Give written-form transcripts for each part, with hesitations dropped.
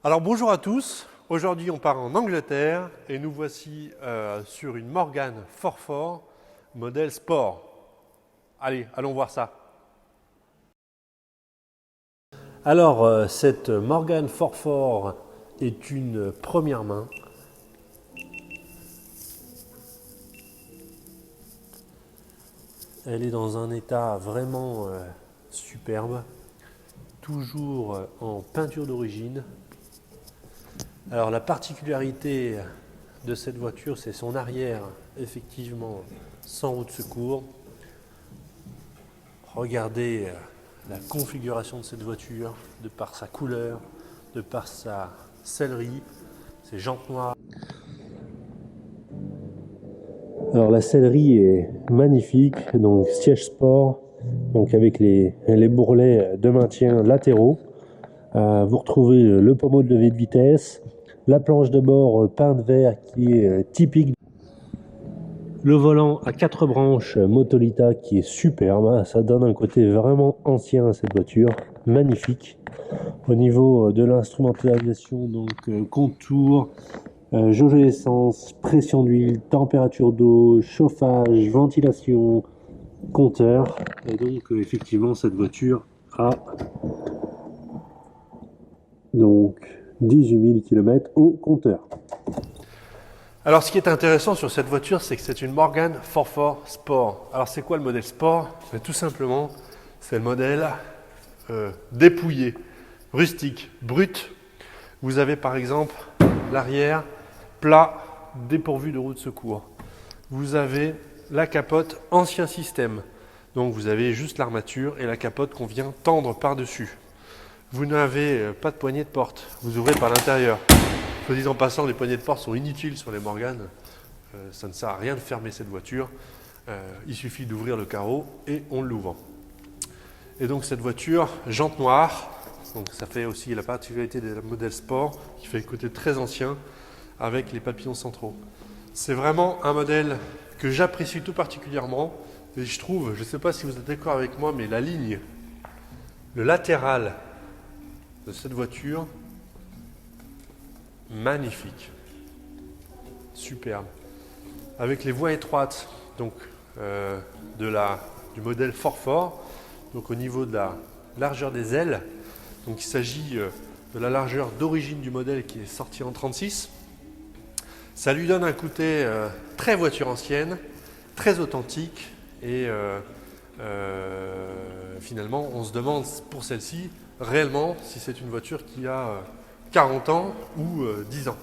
Alors bonjour à tous, aujourd'hui on part en Angleterre et nous voici sur une Morgan Forfort modèle Sport. Allez, allons voir ça. Alors cette Morgan Forfort est une première main. Elle est dans un état vraiment superbe, toujours en peinture d'origine. Alors la particularité de cette voiture, c'est son arrière, effectivement, sans roue de secours. Regardez la configuration de cette voiture, de par sa couleur, de par sa sellerie, ses jantes noires. Alors la sellerie est magnifique, donc siège sport, donc avec les bourrelets de maintien latéraux. Vous retrouvez le pommeau de levée de vitesse, la planche de bord peinte vert qui est typique. Le volant à 4 branches Motolita qui est superbe, ça donne un côté vraiment ancien à cette voiture, magnifique. Au niveau de l'instrumentalisation, donc contour, jauge d'essence, pression d'huile, température d'eau, chauffage, ventilation, compteur. Et donc effectivement cette voiture a donc 18 000 km au compteur. Alors ce qui est intéressant sur cette voiture, c'est que c'est une Morgan Forfort Sport. Alors c'est quoi le modèle Sport? Tout simplement, c'est le modèle dépouillé, rustique, brut. Vous avez par exemple l'arrière plat, dépourvu de roue de secours. Vous avez la capote ancien système. Donc vous avez juste l'armature et la capote qu'on vient tendre par-dessus. Vous n'avez pas de poignée de porte, vous ouvrez par l'intérieur. Soit dit en passant, les poignées de porte sont inutiles sur les Morgan. Ça ne sert à rien de fermer cette voiture. Il suffit d'ouvrir le carreau et on l'ouvre. Et donc cette voiture, jante noire, donc ça fait aussi la particularité des modèles Sport, qui fait le côté très ancien avec les papillons centraux. C'est vraiment un modèle que j'apprécie tout particulièrement. Et je trouve, je ne sais pas si vous êtes d'accord avec moi, mais la ligne, le latéral de cette voiture, magnifique, superbe, avec les voies étroites donc du modèle Forfort, donc au niveau de la largeur des ailes. Donc il s'agit de la largeur d'origine du modèle qui est sorti en 36. Ça lui donne un côté très voiture ancienne, très authentique et finalement on se demande pour celle-ci réellement si c'est une voiture qui a 40 ans ou 10 ans.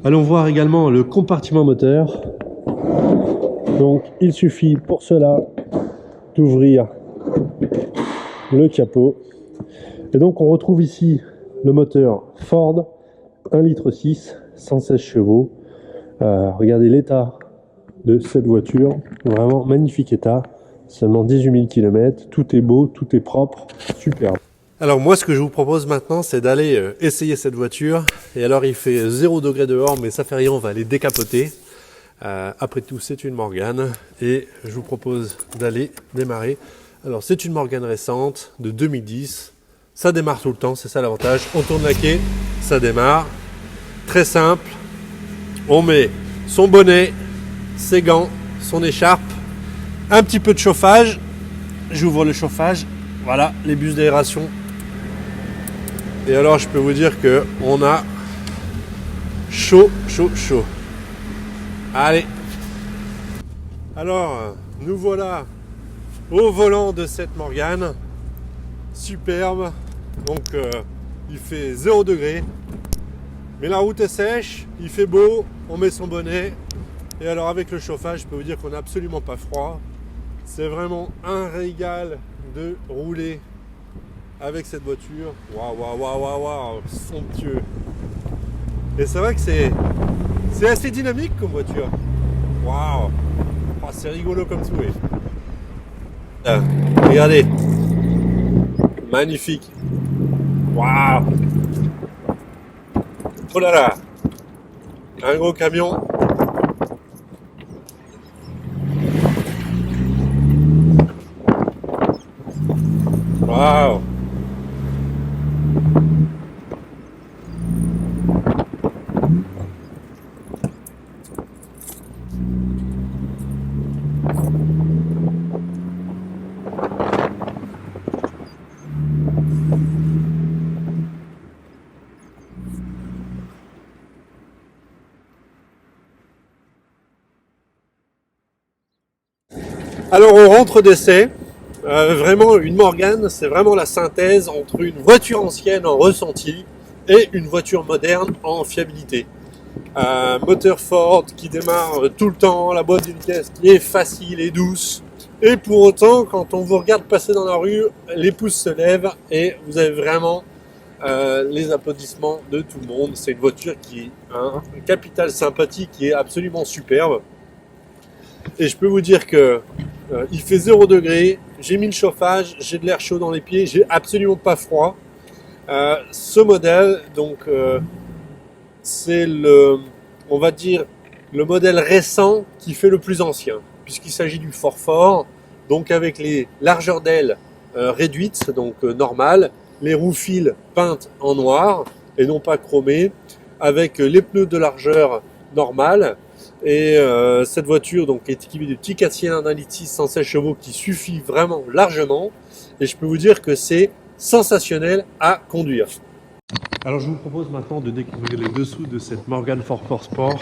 Allons voir également le compartiment moteur. Donc il suffit pour cela d'ouvrir le capot. Et donc on retrouve ici le moteur Ford 1,6 litre, 116 chevaux. Regardez l'état de cette voiture, vraiment magnifique état. Seulement 18 000 km, tout est beau, tout est propre, superbe. Alors moi ce que je vous propose maintenant c'est d'aller essayer cette voiture. Et alors il fait 0 degré dehors mais ça fait rien, on va aller décapoter. Après tout c'est une Morgan et je vous propose d'aller démarrer. Alors c'est une Morgan récente de 2010, ça démarre tout le temps, c'est ça l'avantage. On tourne la quai, ça démarre, très simple. On met son bonnet, ses gants, son écharpe, un petit peu de chauffage. J'ouvre le chauffage, voilà les bus d'aération. Et alors je peux vous dire que on a chaud, chaud, chaud. Allez. Alors nous voilà au volant de cette Morgan. Superbe. Donc il fait 0 degré. Mais la route est sèche, il fait beau, on met son bonnet. Et alors avec le chauffage, je peux vous dire qu'on n'a absolument pas froid. C'est vraiment un régal de rouler avec cette voiture. Waouh, waouh, waouh, waouh, waouh, somptueux. Et c'est vrai que c'est assez dynamique comme voiture. Waouh, oh, c'est rigolo comme souhait. Regardez, magnifique. Waouh. Oh là là, un gros camion. Waouh. Alors on rentre d'essai. Vraiment, une Morgane, c'est vraiment la synthèse entre une voiture ancienne en ressenti et une voiture moderne en fiabilité. Moteur Ford qui démarre tout le temps, la boîte de vitesse qui est facile et douce. Et pour autant, quand on vous regarde passer dans la rue, les pouces se lèvent et vous avez vraiment les applaudissements de tout le monde. C'est une voiture qui a un capital sympathie qui est absolument superbe. Et je peux vous dire que il fait 0 degré, j'ai mis le chauffage, j'ai de l'air chaud dans les pieds, j'ai absolument pas froid. Ce modèle, donc, c'est on va dire, le modèle récent qui fait le plus ancien, puisqu'il s'agit du Fort, donc avec les largeurs d'ailes réduites, donc normales, les roues fils peintes en noir et non pas chromées, avec les pneus de largeur normale. Et cette voiture donc est équipée de petits 4 cylindres 1,6 litre 116 chevaux qui suffit vraiment largement. Et je peux vous dire que c'est sensationnel à conduire. Alors je vous propose maintenant de découvrir les dessous de cette Morgane 4 Sport.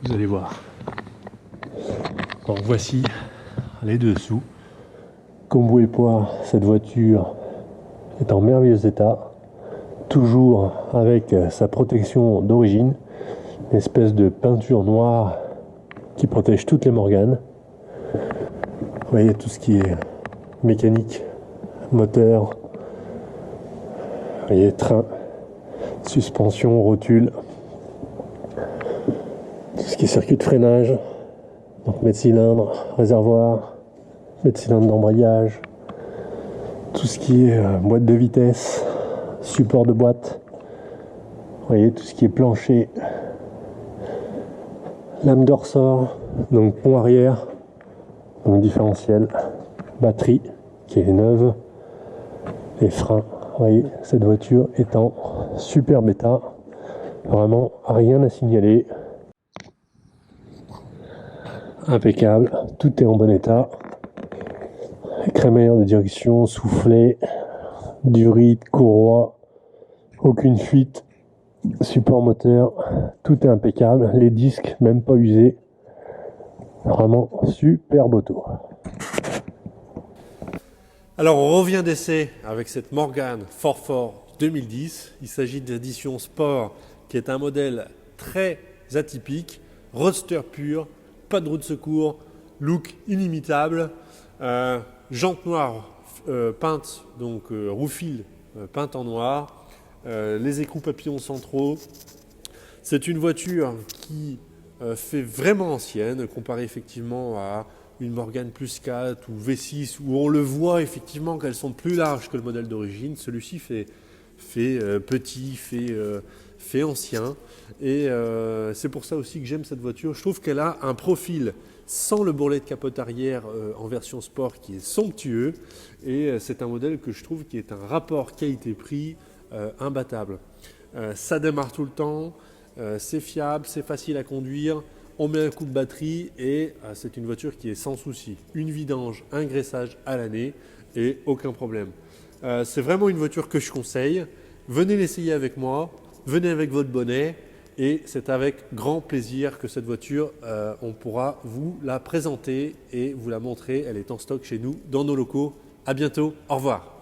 Vous allez voir. Donc voici les dessous. Comme vous pouvez le voir, cette voiture est en merveilleux état. Toujours avec sa protection d'origine. Une espèce de peinture noire qui protège toutes les Morganes. Vous voyez tout ce qui est mécanique, moteur, vous voyez, train, suspension, rotule, tout ce qui est circuit de freinage, donc mètre cylindre, réservoir, mètre cylindre d'embrayage, tout ce qui est boîte de vitesse, support de boîte, vous voyez tout ce qui est plancher, lame de ressort, donc pont arrière, donc différentiel, batterie qui est neuve, les freins. Vous voyez, cette voiture est en superbe état, vraiment rien à signaler, impeccable, tout est en bon état, crémaillère de direction, soufflet, durite, courroie, aucune fuite, support moteur, tout est impeccable, les disques même pas usés, vraiment superbe auto. Alors on revient d'essai avec cette Morgane Fort 2010. Il s'agit de l'édition Sport qui est un modèle très atypique, roadster pur, pas de roue de secours, look inimitable, jantes noires peintes, donc roue fil peinte en noir, les écrous papillons centraux. C'est une voiture qui fait vraiment ancienne comparée effectivement à une Morgane Plus 4 ou V6 où on le voit effectivement qu'elles sont plus larges que le modèle d'origine. Celui-ci fait petit, fait ancien et c'est pour ça aussi que j'aime cette voiture. Je trouve qu'elle a un profil sans le bourrelet de capote arrière en version sport qui est somptueux et c'est un modèle que je trouve qui est un rapport qualité-prix imbattable. Ça démarre tout le temps, c'est fiable, c'est facile à conduire. On met un coup de batterie et c'est une voiture qui est sans souci. Une vidange, un graissage à l'année et aucun problème. C'est vraiment une voiture que je conseille. Venez l'essayer avec moi, venez avec votre bonnet et c'est avec grand plaisir que cette voiture, on pourra vous la présenter et vous la montrer. Elle est en stock chez nous dans nos locaux. À bientôt, au revoir.